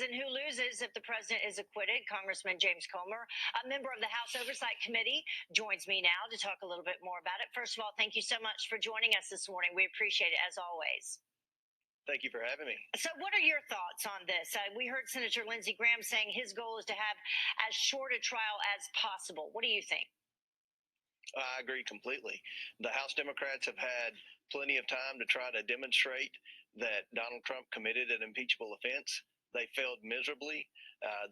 And who loses if the president is acquitted? Congressman James Comer, a member of the House Oversight Committee, joins me now to talk a little bit more about it. First of all, thank you so much for joining us this morning. We appreciate it as always. Thank you for having me. So what are your thoughts on this? We heard Senator Lindsey Graham saying his goal is to have as short a trial as possible. What do you think? I agree completely. The House Democrats have had plenty of time to try to demonstrate that Donald Trump committed an impeachable offense. They failed miserably.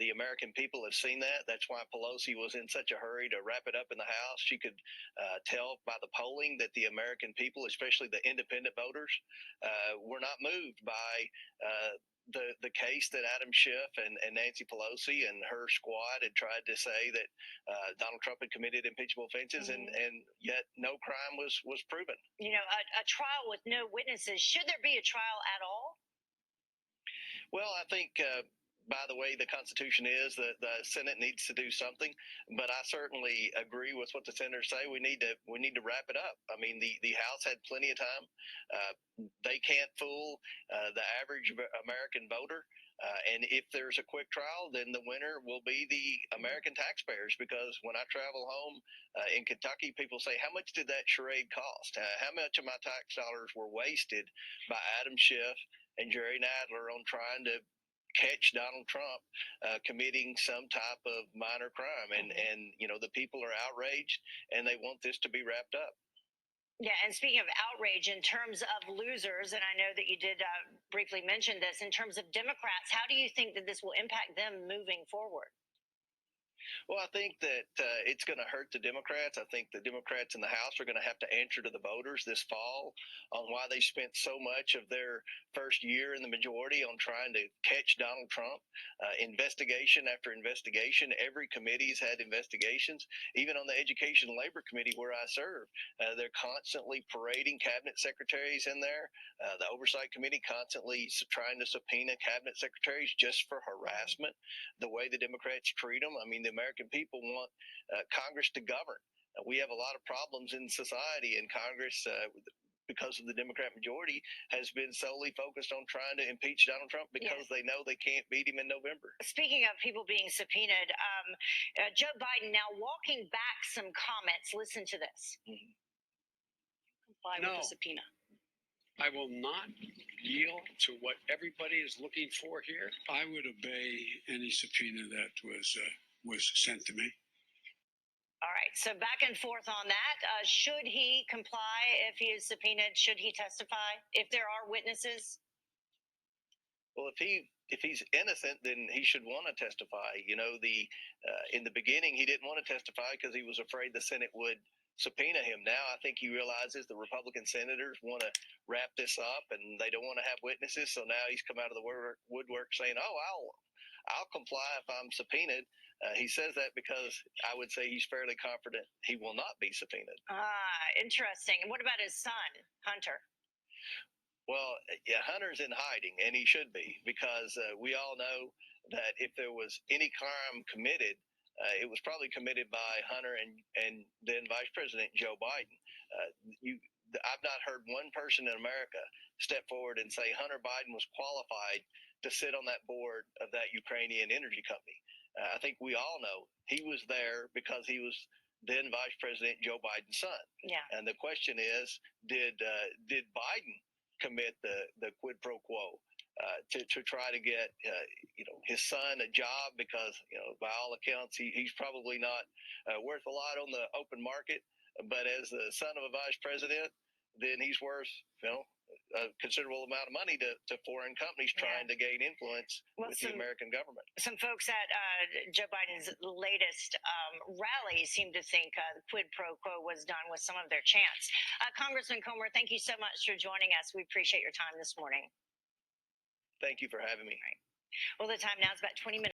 The American people have seen that. That's why Pelosi was in such a hurry to wrap it up in the House. She could tell by the polling that the American people, especially the independent voters, were not moved by the case that Adam Schiff and Nancy Pelosi and her squad had tried to say that Donald Trump had committed impeachable offenses, and yet no crime was proven. You know, a trial with no witnesses. Should there be a trial at all? Well, I think by the way the Constitution is, the Senate needs to do something. But I certainly agree with what the senators say. We need to wrap it up. I mean, the House had plenty of time. They can't fool the average American voter. And if there's a quick trial, then the winner will be the American taxpayers. Because when I travel home in Kentucky, people say, how much did that charade cost? How much of my tax dollars were wasted by Adam Schiff and Jerry Nadler on trying to catch Donald Trump committing some type of minor crime? And you know, the people are outraged and they want this to be wrapped up. Yeah, and speaking of outrage, in terms of losers, and I know that you did briefly mention this, in terms of Democrats, how do you think that this will impact them moving forward? Well, I think that it's going to hurt the Democrats. I think the Democrats in the House are going to have to answer to the voters this fall on why they spent so much of their first year in the majority on trying to catch Donald Trump. Investigation after investigation. Every committee's had investigations. Even on the Education and Labor Committee where I serve, they're constantly parading cabinet secretaries in there. The Oversight Committee constantly trying to subpoena cabinet secretaries just for harassment. The way the Democrats treat them. I mean, the American people want Congress to govern. We have a lot of problems in society, and Congress, because of the Democrat majority, has been solely focused on trying to impeach Donald Trump because they know they can't beat him in November. Speaking of people being subpoenaed, Joe Biden now walking back some comments. Listen to this. Comply with the subpoena. I will not yield to what everybody is looking for here. I would obey any subpoena that was sent to me. All right, so back and forth on that. Should he comply if he is subpoenaed? Should he testify if there are witnesses? Well, if he's innocent, then he should want to testify. You know, in the beginning, he didn't want to testify because he was afraid the Senate would subpoena him. Now I think he realizes the Republican senators want to wrap this up and they don't want to have witnesses. So now he's come out of the woodwork saying, "Oh, I'll comply if I'm subpoenaed." He says that because I would say he's fairly confident he will not be subpoenaed. Interesting. And what about his son, Hunter? Well, yeah, Hunter's in hiding, and he should be, because we all know that if there was any crime committed, it was probably committed by Hunter and then Vice President Joe Biden. I've not heard one person in America step forward and say Hunter Biden was qualified to sit on that board of that Ukrainian energy company. I think we all know he was there because he was then Vice President Joe Biden's son. Yeah. And the question is, did Biden commit the quid pro quo to try to get his son a job? Because by all accounts he's probably not worth a lot on the open market, but as the son of a vice president, then he's worth a considerable amount of money to foreign companies trying to gain influence with the American government. Some folks at Joe Biden's latest rally seem to think quid pro quo was done with some of their chants. Congressman Comer, thank you so much for joining us. We appreciate your time this morning. Thank you for having me. Well, the time now is about 20 minutes.